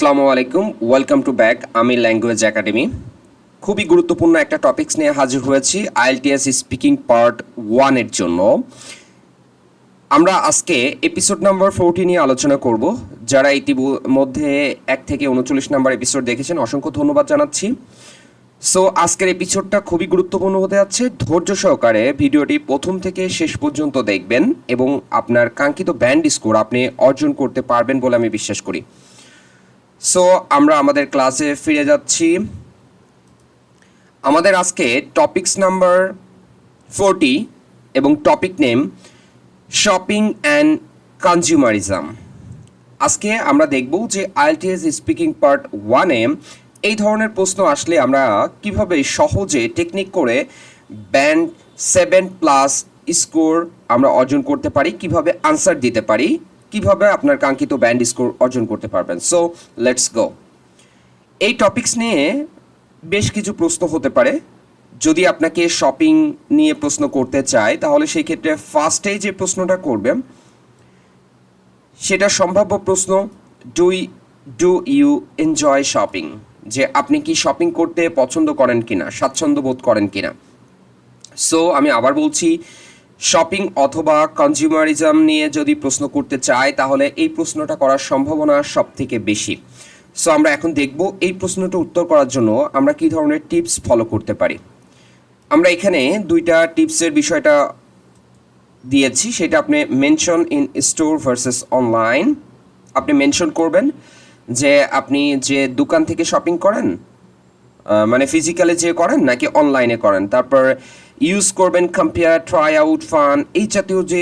আসসালামু আলাইকুম, welcome to back আমি ল্যাঙ্গুয়েজ একাডেমি। খুবই গুরুত্বপূর্ণ একটা টপিকস নিয়ে হাজির হয়েছি আইএলটিএস স্পিকিং পার্ট 1 এর জন্য। আমরা আজকে এপিসোড নাম্বার 40 নিয়ে আলোচনা করব। যারা ইতিমধ্যে 1 থেকে 39 নাম্বার এপিসোড দেখেছেন অসংখ্য ধন্যবাদ জানাচ্ছি। সো আজকের এপিসোডটা খুবই গুরুত্বপূর্ণ হতে যাচ্ছে। ধৈর্য সহকারে ভিডিওটি প্রথম থেকে শেষ পর্যন্ত দেখবেন এবং আপনার কাঙ্ক্ষিত ব্যান্ড স্কোর আপনি অর্জন করতে পারবেন বলে আমি বিশ্বাস করি। সো আমরা আমাদের ক্লাসে ফিরে যাচ্ছি। আমাদের আজকে টপিকস নাম্বার 40 এবং topic name shopping and consumerism. আজকে আমরা দেখব যে আইএলটিএস স্পিকিং পার্ট 1-এ এই ধরনের প্রশ্ন আসলে আমরা কিভাবে সহজে টেকনিক করে ব্যান্ড 7+ স্কোর আমরা অর্জন করতে পারি, কিভাবে আনসার দিতে পারি, কিভাবে আপনার কাঙ্ক্ষিত ব্যান্ড স্কোর অর্জন করতে পারবেন। So let's go. এই টপিকস নিয়ে বেশ কিছু প্রশ্ন হতে পারে। যদি আপনাকে শপিং নিয়ে প্রশ্ন করতে চায় তাহলে সেই ক্ষেত্রে ফার্স্টেই যে প্রশ্নটা করবেন সেটা সম্ভাব্য প্রশ্ন, ডু ইউ এনজয় শপিং, যে আপনি কি শপিং করতে পছন্দ করেন কিনা, স্বাচ্ছন্দ্য বোধ করেন কিনা। সো আমি আবার বলছি, শপিং অথবা কনজিউমারিজম নিয়ে যদি প্রশ্ন করতে চায় তাহলে এই প্রশ্নটা করার সম্ভাবনা সব থেকে বেশি। সো আমরা এখন দেখব এই প্রশ্নটা উত্তর করার জন্য আমরা কী ধরনের টিপস ফলো করতে পারি। আমরা এখানে দুইটা টিপসের বিষয়টা দিয়েছি, সেটা আপনি mention in store versus online. আপনি মেনশন করবেন যে আপনি যে দোকান থেকে শপিং করেন, মানে ফিজিক্যালি যে করেন নাকি অনলাইনে করেন। তারপর ইউজ করবেন কম্পেয়ার, ট্রাই আউট, ফান, এই জাতীয় যে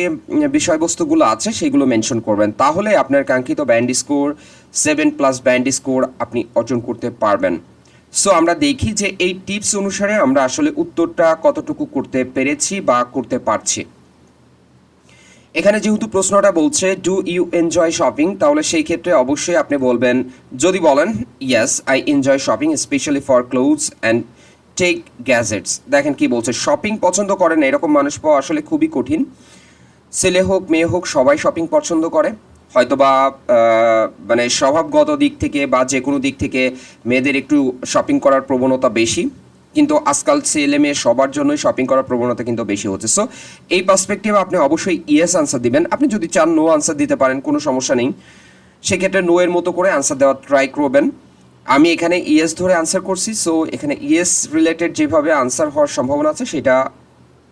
বিষয়বস্তুগুলো আছে সেগুলো মেনশন করবেন। তাহলে আপনার কাঙ্ক্ষিত ব্যান্ড স্কোর 7+ ব্যান্ড স্কোর আপনি অর্জন করতে পারবেন। সো আমরা দেখি যে এই টিপস অনুসারে আমরা আসলে উত্তরটা কতটুকু করতে পেরেছি বা করতে পারছি। এখানে যেহেতু প্রশ্নটা বলছে ডু ইউ এনজয় শপিং, তাহলে সেই ক্ষেত্রে অবশ্যই আপনি বলবেন, যদি বলেন yes I enjoy shopping specially for clothes and tech gadgets. দেখেন কি বলছে, শপিং পছন্দ করেন এরকম মানুষ পাওয়া আসলে খুবই কঠিন। ছেলে হোক মেয়ে হোক সবাই শপিং পছন্দ করে, হয়তোবা মানে স্বভাবগত দিক থেকে বা যে কোনো দিক থেকে মেয়েদের একটু শপিং করার প্রবণতা বেশি, কিন্তু আজকাল ছেলে মেয়ে সবার জন্যই শপিং করার প্রবণতা কিন্তু বেশি হচ্ছে। সো এই পার্সপেক্টিভে আপনি অবশ্যই ইয়েস আনসার দিবেন। আপনি যদি চান নো আনসার দিতে পারেন, কোনো সমস্যা নেই। সেক্ষেত্রে নো এর মতো করে আনসার দেওয়ার ট্রাই করবেন। আমি এখানে ইয়েস ধরে আনসার করছি। সো এখানে ইয়েস রিলেটেড যেভাবে আনসার হওয়ার সম্ভাবনা আছে সেটা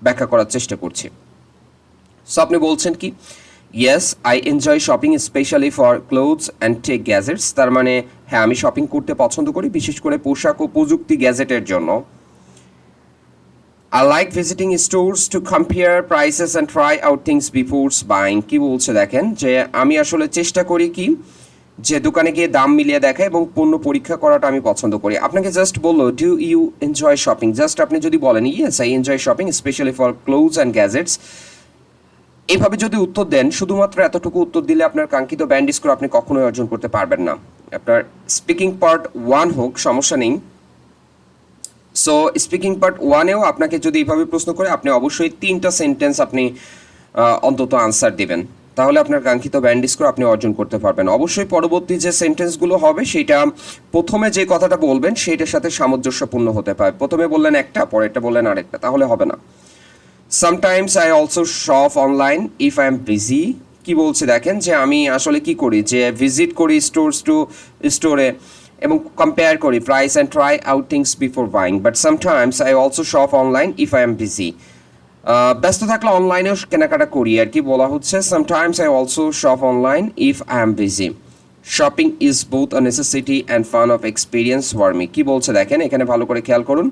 ব্যাখ্যা করার চেষ্টা করছি। সো আপনি বলছেন কি, yes I enjoy shopping specially for clothes and tech gadgets. তার মানে হ্যাঁ, আমি শপিং করতে পছন্দ করি, বিশেষ করে পোশাক ও প্রযুক্তি গ্যাজেটের জন্য। I like visiting stores to compare prices and try out things before buying. কি বলছে দেখেন, যে আমি আসলে চেষ্টা করি কি, যে দোকানে গিয়ে দাম মিলিয়ে দেখা এবং পণ্য পরীক্ষা করাটা আমি পছন্দ করি। আপনাকে জাস্ট বললো do you enjoy shopping, just আপনি যদি বলেন yes I enjoy shopping specially for clothes and gadgets, এইভাবে যদি উত্তর দেন, শুধুমাত্র এতটুকু উত্তর দিলে আপনার কাঙ্ক্ষিত ব্যান্ড স্কোর আপনি কখনোই অর্জন করতে পারবেন না। আপনার স্পিকিং পার্ট 1 হোক, সমস্যা নেই। সো স্পিকিং পার্ট 1-এও আপনাকে যদি এইভাবে প্রশ্ন করে, আপনি অবশ্যই 3টা সেন্টেন্স আপনি অন্তত আনসার দেবেন, তাহলে আপনার কাঙ্ক্ষিত ব্যান্ড স্কোর আপনি অর্জন করতে পারবেন। অবশ্যই পরবর্তী যে সেন্টেন্সগুলো হবে সেটা প্রথমে যে কথাটা বলবেন সেইটার সাথে সামঞ্জস্যপূর্ণ হতে পারে। প্রথমে বললেন একটা, পরেরটা বললেন আরেকটা, তাহলে হবে না। Sometimes I also shop online if I am busy. কি বলছে দেখেন, যে আমি আসলে কি করি, যে ভিজিট করি স্টোরে এবং কম্পেয়ার করি price and try out things before buying, but sometimes I also shop online if I am busy. ব্যস্ত থাকলে অনলাইনেও কেনাকাটা করি আর কি বলা হচ্ছে। Sometimes I also shop online if I am busy. Shopping is both a necessity and fun of experience for me. কি বলছে দেখেন, এখানে ভালো করে খেয়াল করুন।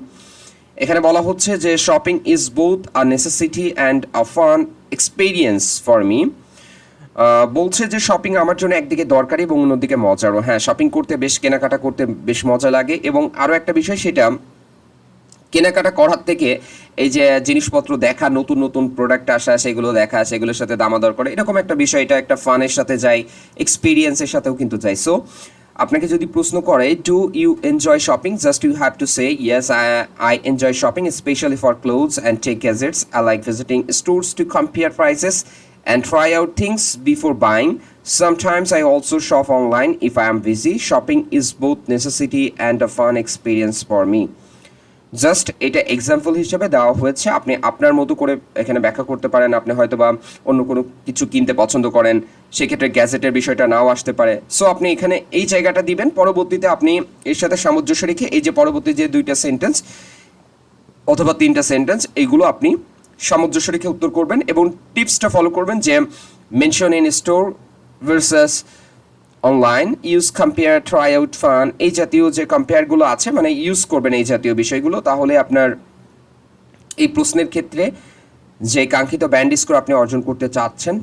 এখানে বলা হচ্ছে যে shopping is both a necessity and a fun experience for me. বলছে যে শপিং আমার জন্য একদিকে দরকারি এবং অন্যদিকে মজারও। হ্যাঁ, শপিং করতে বেশ, কেনাকাটা করতে বেশ মজা লাগে। এবং আরও একটা বিষয়, সেটা কেনাকাটা করার থেকে এই যে জিনিসপত্র দেখা, নতুন নতুন প্রোডাক্ট আসা, সেগুলো দেখা, সেগুলোর সাথে দামাদর করে, এরকম একটা বিষয়, এটা একটা ফানের সাথে যায়, এক্সপিরিয়েন্সের সাথেও কিন্তু যায়। সো আপনাকে যদি প্রশ্ন করে do you enjoy shopping, just you have to say yes I enjoy shopping specially for clothes and tech gadgets. I like visiting stores to compare prices and try out things before buying. Sometimes I also shop online if I am busy. Shopping is both necessity and a fun experience for me. Just এটা example হিসেবে দেওয়া হয়েছে, আপনি আপনার মতো করে এখানে ব্যাখ্যা করতে পারেন। আপনি হয়তো বা অন্য কোনো কিছু কিনতে পছন্দ করেন, সেক্ষেত্রে গ্যাজেটের বিষয়টা নাও আসতে পারে। সো আপনি এখানে এই জায়গাটা দিবেন, পরবর্তীতে আপনি এর সাথে সামঞ্জস্য রেখে এই যে পরবর্তী যে 2টা সেন্টেন্স অথবা 3টা সেন্টেন্স এইগুলো আপনি সামঞ্জস্য রেখে উত্তর করবেন এবং টিপসটা ফলো করবেন যে mention in store versus online, use compare, try out, fun, এই জাতীয় যে কম্পেয়ারগুলো আছে মানে ইউজ করবেন এই জাতীয় বিষয়গুলো, তাহলে আপনার এই প্রশ্নের ক্ষেত্রে যে কাঙ্ক্ষিত ব্যান্ড স্কোর আপনি অর্জন করতে চাচ্ছেন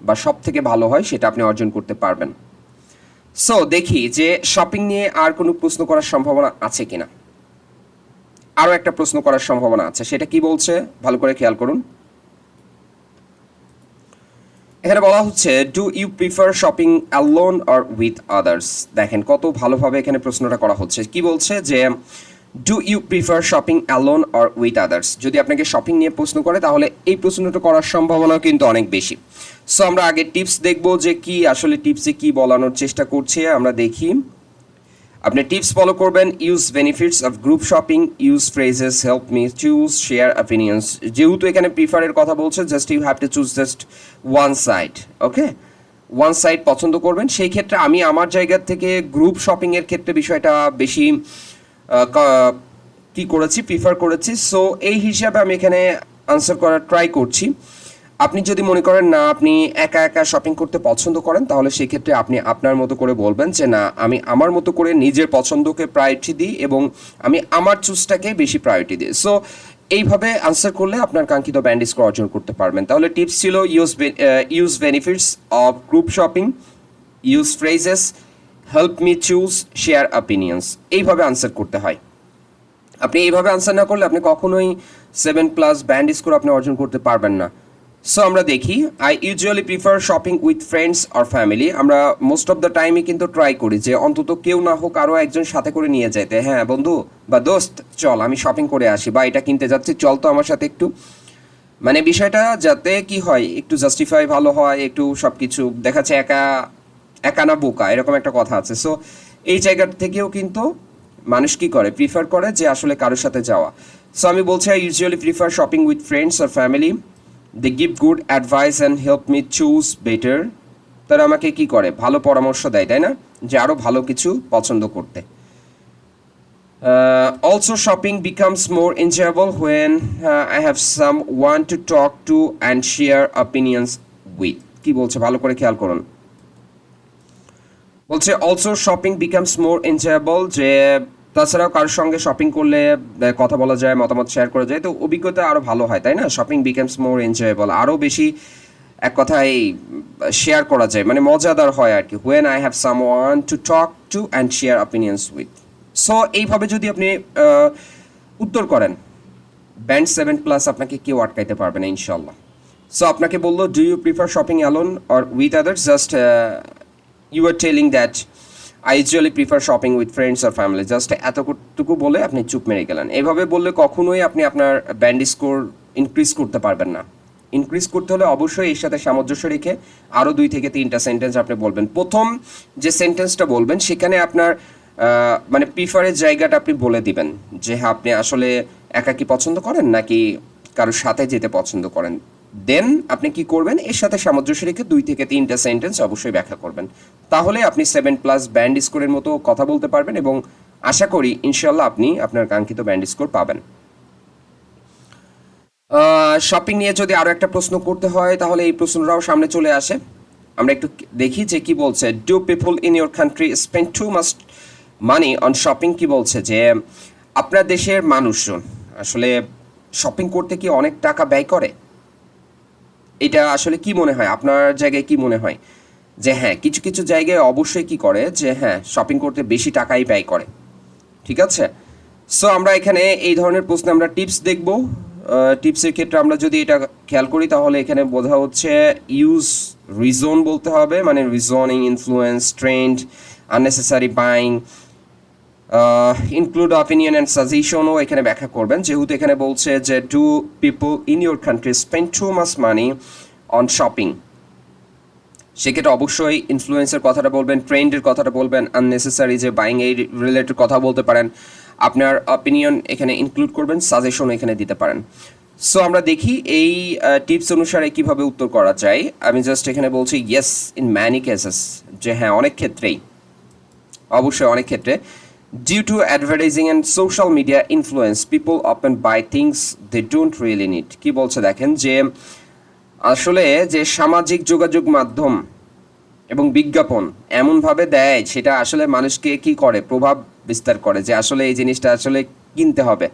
বা সব থেকে ভালো হয় সেটা আপনি অর্জন করতে পারবেন। সো দেখি যে শপিং নিয়ে আর কোনো প্রশ্ন করার সম্ভাবনা আছে কিনা। আরও একটা প্রশ্ন করার সম্ভাবনা আছে, সেটা কি বলছে ভালো করে খেয়াল করুন। এখানে বলা হচ্ছে do you prefer shopping alone or with others. দেখেন কত ভালোভাবে এখানে প্রশ্নটা করা হচ্ছে। কি বলছে যে do you prefer shopping alone or with others. যদি আপনাকে শপিং নিয়ে প্রশ্ন করে তাহলে এই প্রশ্নটা করার সম্ভাবনা কিন্তু অনেক বেশি। সো আমরা আগে টিপস দেখব যে কি আসলে টিপসে কি বলানোর চেষ্টা করছে, আমরা দেখি। আপনি টিপস ফলো করবেন, use benefits of group shopping, use phrases, help me choose, share opinions. যেহেতু এখানে প্রিফারের কথা বলছে, just you have to choose just one side. Okay, one side পছন্দ করবেন। সেই ক্ষেত্রে আমি আমার জায়গা থেকে গ্রুপ শপিংয়ের ক্ষেত্রে বিষয়টা বেশি কি করেছি, প্রিফার করেছি। সো এই হিসাবে আমি এখানে আনসার করার ট্রাই করছি। আপনি যদি মনে করেন না আপনি একা একা শপিং করতে পছন্দ করেন, তাহলে সেক্ষেত্রে আপনি আপনার মতো করে বলবেন যে না আমি আমার মতো করে নিজের পছন্দকে প্রায়োরিটি দিই এবং আমি আমার চুজটাকে বেশি প্রায়োরিটি দিই। সো এইভাবে আনসার করলে আপনার কাঙ্ক্ষিত ব্যান্ড স্কোর অর্জন করতে পারবেন। তাহলে টিপস ছিল use benefits of group shopping, use phrases, help me choose, share opinions. এইভাবে আনসার করতে হয়। আপনি এইভাবে আনসার না করলে আপনি কখনোই 7+ ব্যান্ড স্কোর আপনি অর্জন করতে পারবেন না। সো আমরা দেখি, I usually prefer shopping with friends or family. আমরা মোস্ট অফ দ্য টাইমই কিন্তু ট্রাই করি যে অন্তত কেউ না হোক আরও একজন সাথে করে নিয়ে যাইতে। হ্যাঁ বন্ধু বা দোস্ত চল আমি শপিং করে আসি, বা এটা কিনতে যাচ্ছি চল তো আমার সাথে একটু, মানে বিষয়টা যাতে কি হয় একটু জাস্টিফাই ভালো হয়, একটু সব কিছু দেখাচ্ছে একা একা না বোকা, এরকম একটা কথা আছে। সো এই জায়গা থেকেও কিন্তু মানুষ কি করে, প্রিফার করে যে আসলে কারোর সাথে যাওয়া। সো আমি বলছি I usually prefer shopping with friends আর family, they give good advice and help me choose better. তারা আমাকে কি করে, ভালো পরামর্শ দেয়, তাই না, যে আরও ভালো কিছু পছন্দ করতে। Also shopping becomes more enjoyable when I have someone to talk to and share opinions with। কি বলছে ভালো করে খেয়াল করুন। বলছে অলসো শপিং বিকামস মোর এনজয়েবল, যে তাছাড়াও কারোর সঙ্গে শপিং করলে কথা বলা যায়, মতামত শেয়ার করা যায়, তো অভিজ্ঞতা আরও ভালো হয়, তাই না। শপিং বিকামস মোর এনজয়েবল, আরও বেশি এক কথায় শেয়ার করা যায়, মানে মজাদার হয় আর কি। When I have someone to talk to and share opinions with. So এইভাবে যদি আপনি উত্তর করেন, ব্যান্ড 7+ আপনাকে কেউ আটকাইতে পারবে না ইনশাল্লাহ। সো আপনাকে বললো do you prefer shopping alone or with others, just you are telling that I usually prefer shopping with friends আর ফ্যামিলি, জাস্ট এতটুকু বলে আপনি চুপ মেরে গেলেন। এভাবে বললে কখনোই আপনি আপনার ব্যান্ড স্কোর ইনক্রিজ করতে পারবেন না। ইনক্রিজ করতে হলে অবশ্যই এর সাথে সামঞ্জস্য রেখে আরও 2 থেকে 3টা সেন্টেন্স আপনি বলবেন। প্রথম যে সেন্টেন্সটা বলবেন সেখানে আপনার মানে প্রিফারের জায়গাটা আপনি বলে দিবেন যে হ্যাঁ আপনি আসলে একাকী পছন্দ করেন নাকি কারোর সাথে যেতে পছন্দ করেন। দেন আপনি কি করবেন, এর সাথে সামঞ্জস্য রেখে 2 থেকে 3টা সেন্টেন্স অবশ্যই ব্যাখ্যা করবেন। তাহলে আপনি 7+ ব্যান্ড স্কোরের মতো কথা বলতে পারবেন এবং আশা করি ইনশাল্লাহ আপনি আপনার কাঙ্ক্ষিত ব্যান্ড স্কোর পাবেন। শপিং নিয়ে যদি আরও একটা প্রশ্ন করতে হয় তাহলে এই প্রশ্নটাও সামনে চলে আসে। আমরা একটু দেখি যে কি বলছে। Do people in your country spend too much money on shopping. কি বলছে যে আপনার দেশের মানুষজন আসলে শপিং করতে কি অনেক টাকা ব্যয় করে। এটা আসলে কি মনে হয়, আপনার জায়গায় কি মনে হয় যে হ্যাঁ কিছু কিছু জায়গায় অবশ্যই কি করে যে হ্যাঁ শপিং করতে বেশি টাকাই ব্যয় করে, ঠিক আছে। সো আমরা এখানে এই ধরনের প্রশ্নে আমরা টিপস দেখব। টিপসের ক্ষেত্রে আমরা যদি এটা খেয়াল করি তাহলে এখানে বোঝা হচ্ছে ইউজ রিজন বলতে হবে, মানে reasoning, influence, trend, unnecessary buying, include opinion and সাজেশনও এখানে ব্যাখ্যা করবেন। যেহেতু এখানে বলছে যে do people in your country spend too much money on shopping, সেক্ষেত্রে অবশ্যই ইনফ্লুয়েন্সের কথাটা বলবেন, ট্রেন্ডের কথাটা বলবেন, আননেসেসারি যে বাইং এই রিলেটেড কথা বলতে পারেন, আপনার অপিনিয়ন এখানে ইনক্লুড করবেন, সাজেশন এখানে দিতে পারেন। সো আমরা দেখি এই টিপস অনুসারে কিভাবে উত্তর করা যায়। আমি জাস্ট এখানে বলছি ইয়েস ইন ম্যানি কেসেস, যে হ্যাঁ অনেক ক্ষেত্রেই, অবশ্যই অনেক ক্ষেত্রে due to advertising and social media influence people often buy things they don't really need. কি বলছে দেখেন, যে আসলে যে সামাজিক যোগাযোগ মাধ্যম এবং বিজ্ঞাপন এমনভাবে দেয় সেটা আসলে মানুষকে কি করে, প্রভাব বিস্তার করে যে আসলে এই জিনিসটা আসলে কিনতে হবে,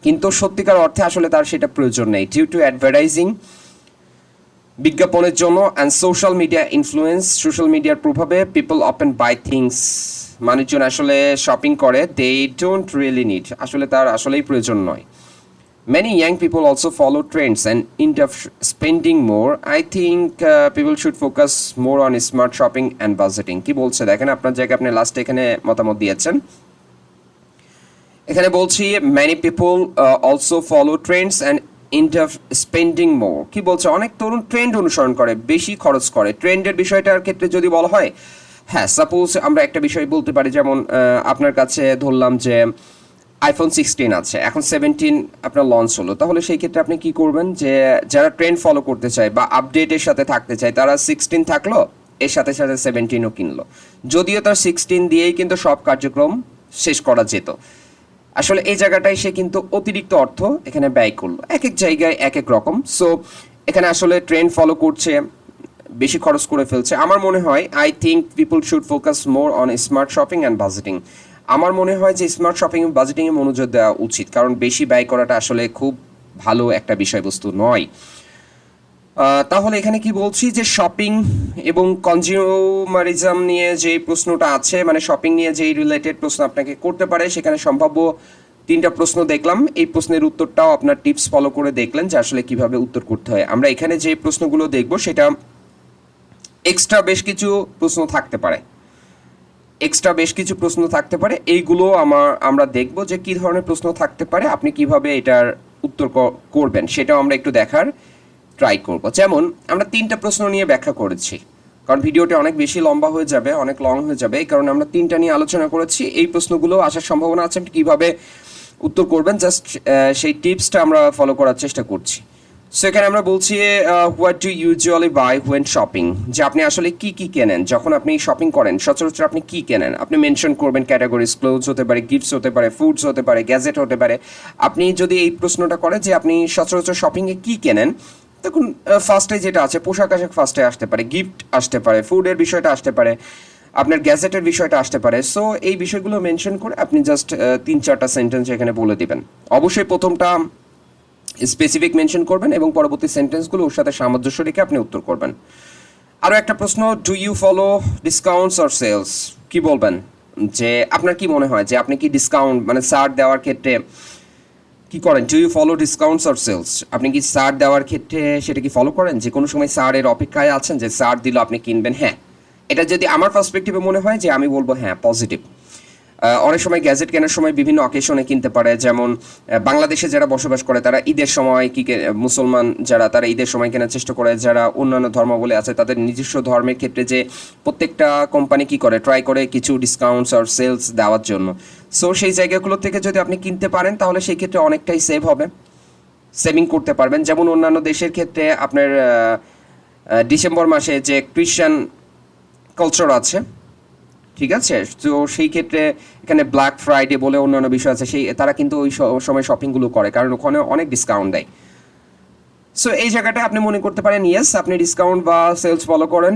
কিন্তু সত্যিকার অর্থে আসলে তার সেটা প্রয়োজন নেই। ডিউ টু অ্যাডভার্টাইজিং, বিজ্ঞাপনের জন্য, and social media influence, social মিডিয়ার প্রভাবে পিপল অপেন বাই থিংস, মানুষজন আসলে শপিং করে, দে ডোন্ট রিয়েলি নিড, আসলে তার আসলেই প্রয়োজন নয়। Many young people also follow trends and end up spending more. I think people should focus more on smart shopping and budgeting. কি বলছে দেখেন, আপনার জায়গায় আপনি লাস্টে এখানে মতামত দিয়েছেন। এখানে বলছি many people also follow trends and end up spending more. কি বলছে, অনেক তরুণ ট্রেন্ড অনুসরণ করে, বেশি খরচ করে। ট্রেন্ডের বিষয়টার ক্ষেত্রে যদি বলা হয়, হ্যাঁ সাপোজ আমরা একটা বিষয় বলতে পারি, যেমন আপনার কাছে ধরলাম যে আইফোন 16 আছে, এখন 17 আপনার লঞ্চ হলো, তাহলে সেই ক্ষেত্রে আপনি কি করবেন, যে যারা ট্রেন্ড ফলো করতে চায় বা আপডেটের সাথে থাকতে চায় তারা 16 থাকলো, এর সাথে সাথে 17ও কিনলো, যদিও তার 16 দিয়েই কিন্তু সব কার্যক্রম শেষ করা যেত। আসলে এই জায়গাটায় সে কিন্তু অতিরিক্ত অর্থ এখানে ব্যয় করলো, এক এক জায়গায় এক এক রকম। সো এখানে আসলে ট্রেন্ড ফলো করছে, বেশি খরচ করে ফেলছে। আমার মনে হয় I think people should focus more on smart shopping and budgeting. আমার মনে হয় যে স্মার্ট শপিং এবং বাজেটিংয়ে মনোযোগ দেওয়া উচিত, কারণ বেশি ব্যয় করাটা আসলে খুব ভালো একটা বিষয়বস্তু নয়। তাহলে এখানে কি বলছি, যে শপিং এবং কনজিউমারিজম নিয়ে যে প্রশ্নটা আছে, মানে শপিং নিয়ে যেই রিলেটেড প্রশ্ন আপনাকে করতে পারে, সেখানে সম্ভাব্য 3টা প্রশ্ন দেখলাম। এই প্রশ্নের উত্তরটাও আপনার টিপস ফলো করে দেখলেন যে আসলে কিভাবে উত্তর করতে হয়। আমরা এখানে যে প্রশ্নগুলো দেখব সেটা এক্সট্রা বেশ কিছু প্রশ্ন থাকতে পারে, এইগুলো আমরা দেখব যে কি ধরনের প্রশ্ন থাকতে পারে, আপনি কিভাবে এটার উত্তর করবেন সেটাও আমরা একটু দেখার ট্রাই করব। যেমন আমরা 3টা প্রশ্ন নিয়ে ব্যাখ্যা করেছি, কারণ ভিডিওটা অনেক বেশি লম্বা হয়ে যাবে, অনেক লং হয়ে যাবে, এই কারণে আমরা 3টা নিয়ে আলোচনা করেছি। এই প্রশ্নগুলো আসার সম্ভাবনা আছে, আপনি কীভাবে উত্তর করবেন জাস্ট সেই টিপসটা আমরা ফলো করার চেষ্টা করছি। সো এখানে আমরা বলছি what do usually buy when shopping, যে আপনি আসলে কি কি কেনেন যখন আপনি শপিং করেন, সচরাচর আপনি কি কেনেন, আপনি মেনশন করবেন ক্যাটাগরিজ, ক্লোথস হতে পারে, গিফটস হতে পারে, ফুডস হতে পারে, গ্যাজেট হতে পারে। আপনি যদি এই প্রশ্নটা করেন যে আপনি সচরাচর শপিংয়ে কি কেনেন, তখন ফার্স্টে যেটা আছে পোশাক আশাক ফার্স্টে আসতে পারে, গিফট আসতে পারে, ফুডের বিষয়টা আসতে পারে, আপনার গ্যাজেটের বিষয়টা আসতে পারে। সো এই বিষয়গুলো মেনশন করে আপনি জাস্ট 3-4টা সেন্টেন্স এখানে বলে দিবেন। অবশ্যই প্রথমটা স্পেসিফিক মেনশন করবেন এবং পরবর্তী সেন্টেন্সগুলো ওর সাথে সামঞ্জস্য রেখে আপনি উত্তর করবেন। আরও একটা প্রশ্ন, do you follow discounts or sales, কি বলবেন, যে আপনার কি মনে হয় যে আপনি কি ডিসকাউন্ট মানে ছাড় দেওয়ার ক্ষেত্রে কি করেন, do you follow discounts or sales, আপনি কি ছাড় দেওয়ার ক্ষেত্রে সেটা কি ফলো করেন, যে কোনো সময় ছাড়ের অপেক্ষায় আছেন যে ছাড় দিল আপনি কিনবেন। হ্যাঁ, এটা যদি আমার পার্সপেক্টিভে মনে হয় যে আমি বলবো হ্যাঁ পজিটিভ। অনেক সময় গ্যাজেট কেনার সময় বিভিন্ন অকেশনে কিনতে পারে, যেমন বাংলাদেশে যারা বসবাস করে তারা ঈদের সময় মুসলমান যারা তারা ঈদের সময় কেনার চেষ্টা করে, যারা অন্যান্য ধর্মাবলী আছে তাদের নিজস্ব ধর্মের ক্ষেত্রে যে প্রত্যেকটা কোম্পানি কি করে ট্রাই করে কিছু ডিসকাউন্টস আর সেলস দেওয়ার জন্য। সো সেই জায়গাগুলো থেকে যদি আপনি কিনতে পারেন তাহলে সেই ক্ষেত্রে অনেকটাই সেভ হবে, সেভিং করতে পারবেন। যেমন অন্যান্য দেশের ক্ষেত্রে আপনার ডিসেম্বর মাসে যে ক্রিশ্চান কালচার আছে, ঠিক আছে, তো সেই ক্ষেত্রে এখানে ব্ল্যাক ফ্রাইডে বলে অন্যান্য বিষয় আছে, সেই তারা কিন্তু ওই সময় শপিংগুলো করে, কারণ ওখানে অনেক ডিসকাউন্ট দেয়। সো এই জায়গাটা আপনি মনে করতে পারেন ইয়েস আপনি ডিসকাউন্ট বা সেলস ফলো করেন,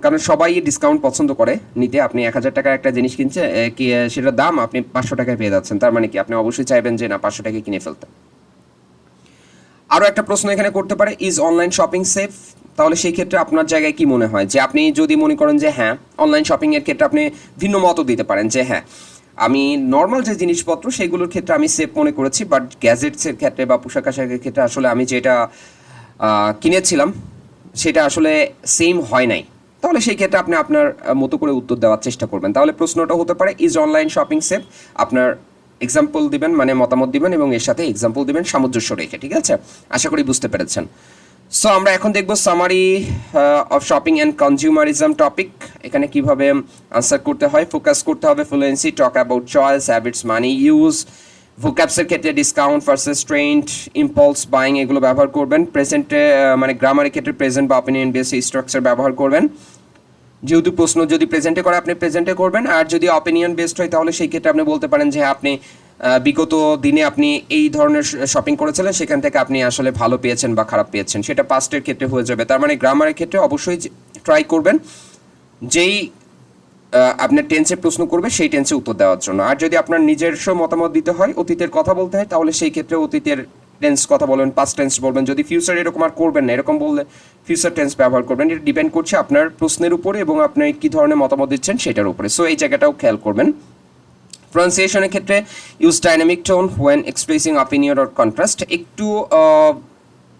কারণ সবাই ডিসকাউন্ট পছন্দ করে নিতে। আপনি 1000 টাকার একটা জিনিস কিনছে, কি সেটার দাম আপনি 500 টাকায় পেয়ে যাচ্ছেন, তার মানে কি আপনি অবশ্যই চাইবেন যে না 500 টাকায় কিনে ফেলতে। আরও একটা প্রশ্ন এখানে করতে পারে, ইজ অনলাইন শপিং সেফ, তাহলে সেই ক্ষেত্রে আপনার জায়গায় কি মনে হয়, যে আপনি যদি মনে করেন যে হ্যাঁ অনলাইন শপিংয়ের ক্ষেত্রে আপনি ভিন্ন মতও দিতে পারেন যে হ্যাঁ আমি নর্মাল যে জিনিসপত্র সেগুলোর ক্ষেত্রে আমি সেফ মনে করেছি, বাট গ্যাজেটসের ক্ষেত্রে বা পোশাক আশাকের ক্ষেত্রে আসলে আমি যেটা কিনেছিলাম সেটা আসলে সেম হয় নাই, তাহলে সেই ক্ষেত্রে আপনি আপনার মতো করে উত্তর দেওয়ার চেষ্টা করবেন। তাহলে প্রশ্নটা হতে পারে ইজ অনলাইন শপিং সেফ, আপনার এক্সাম্পল দিবেন মানে মতামত দিবেন এবং এর সাথে এক্সাম্পল দিবেন সামঞ্জস্য রেখে, ঠিক আছে? আশা করি বুঝতে পেরেছেন। সো আমরা এখন দেখব summary of shopping and consumerism topic. এখানে কিভাবে আনসার করতে হয়, ফোকাস করতে হবে fluency, talk about choice, habits, money use, ভোক্যাবসের ক্ষেত্রে discount versus trend, impulse buying এগুলো ব্যবহার করবেন। প্রেজেন্টে মানে গ্রামারের ক্ষেত্রে প্রেজেন্ট বা অপিনিয়ন বেস স্ট্রাকচার ব্যবহার করবেন। যেহেতু প্রশ্ন যদি প্রেজেন্টে করে আপনি প্রেজেন্টে করবেন, আর যদি অপিনিয়ন বেসড হয় তাহলে সেই ক্ষেত্রে আপনি বলতে পারেন যে আপনি বিগত দিনে আপনি এই ধরনের শপিং করেছিলেন, সেখান থেকে আপনি আসলে ভালো পেয়েছেন বা খারাপ পেয়েছেন, সেটা পাস্টের ক্ষেত্রে হয়ে যাবে। তার মানে গ্রামারের ক্ষেত্রে অবশ্যই ট্রাই করবেন যেই আপনার টেন্সে প্রশ্ন করবে সেই টেন্সে উত্তর দেওয়ার জন্য। আর যদি আপনার নিজস্ব মতামত দিতে হয়, অতীতের কথা বলতে হয়, তাহলে সেই ক্ষেত্রে অতীতের টেন্স কথা বলবেন, পাস্ট টেন্স বলবেন। যদি ফিউচার এরকম আর করবেন না, এরকম বললে ফিউচার টেন্স ব্যবহার করবেন। এটা ডিপেন্ড করছে আপনার প্রশ্নের উপরে এবং আপনি কী ধরনের মতামত দিচ্ছেন সেটার উপরে। সো এই জায়গাটাও খেয়াল করবেন। প্রনাউন্সিয়েশনের ক্ষেত্রে use dynamic tone when expressing opinion or contrast. একটু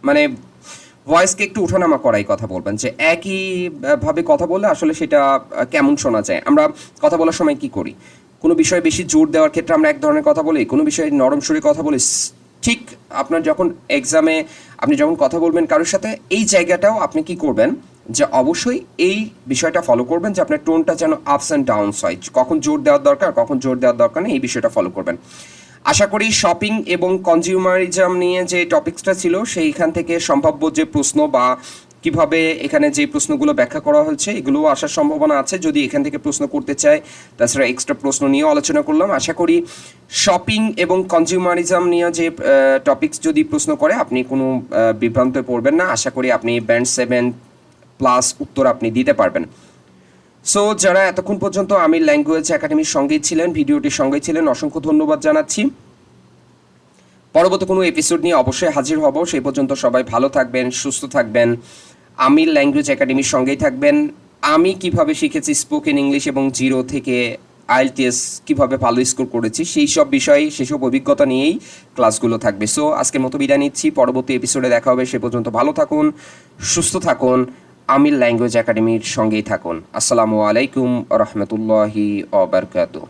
মানে ভয়েসকে একটু ওঠানামা করাই কথা বলবেন, যে একই ভাবে কথা বললে আসলে সেটা কেমন শোনা যায়। আমরা কথা বলার সময় কি করি, কোনো বিষয়ে বেশি জোর দেওয়ার ক্ষেত্রে আমরা এক ধরনের কথা বলি, কোনো বিষয়ে নরম সুরে কথা বলি। ঠিক আপনার যখন এক্সামে আপনি যখন কথা বলবেন কারোর সাথে, এই জায়গাটাও আপনি কি করবেন যে অবশ্যই এই বিষয়টা ফলো করবেন যে আপনার টোনটা যেন আপস অ্যান্ড ডাউনস হয়, কখন জোর দেওয়ার দরকার কখন জোর দেওয়ার দরকার নেই, এই বিষয়টা ফলো করবেন। আশা করি শপিং এবং কনজিউমারিজম নিয়ে যে টপিক্সটা ছিল সেইখান থেকে সম্ভাব্য যে প্রশ্ন বা কিভাবে এখানে যে প্রশ্নগুলো ব্যাখ্যা করা হয়েছে এগুলোও আসার সম্ভাবনা আছে যদি এখান থেকে প্রশ্ন করতে চায়। তাছাড়া এক্সট্রা প্রশ্ন নিয়েও আলোচনা করলাম। আশা করি শপিং এবং কনজিউমারিজম নিয়ে যে টপিক্স যদি প্রশ্ন করে আপনি কোনো বিভ্রান্তে পড়বেন না। আশা করি আপনি ব্যান্ড 7 প্লাস উত্তর আপনি দিতে পারবেন। সো যারা এতক্ষণ পর্যন্ত আমির ল্যাঙ্গুয়েজ একাডেমির সঙ্গেই ছিলেন, ভিডিওটির সঙ্গেই ছিলেন, অসংখ্য ধন্যবাদ জানাচ্ছি। পরবর্তী কোনো এপিসোড নিয়ে অবশ্যই হাজির হব। সেই পর্যন্ত সবাই ভালো থাকবেন, সুস্থ থাকবেন, আমির ল্যাঙ্গুয়েজ একাডেমির সঙ্গেই থাকবেন। আমি কিভাবে শিখেছি স্পোকেন ইংলিশ এবং জিরো থেকে আইএলটিএস কীভাবে ভালো স্কোর করেছি সেই সব বিষয়ে সেসব অভিজ্ঞতা নিয়েই ক্লাসগুলো থাকবে। সো আজকের মতো বিদায় নিচ্ছি, পরবর্তী এপিসোডে দেখা হবে। সে পর্যন্ত ভালো থাকুন, সুস্থ থাকুন, আমির ল্যাঙ্গুয়েজ একাডেমির সঙ্গেই থাকুন। আসসালামু আলাইকুম রহমতুল্লাহি ওয়া বারাকাতুহু।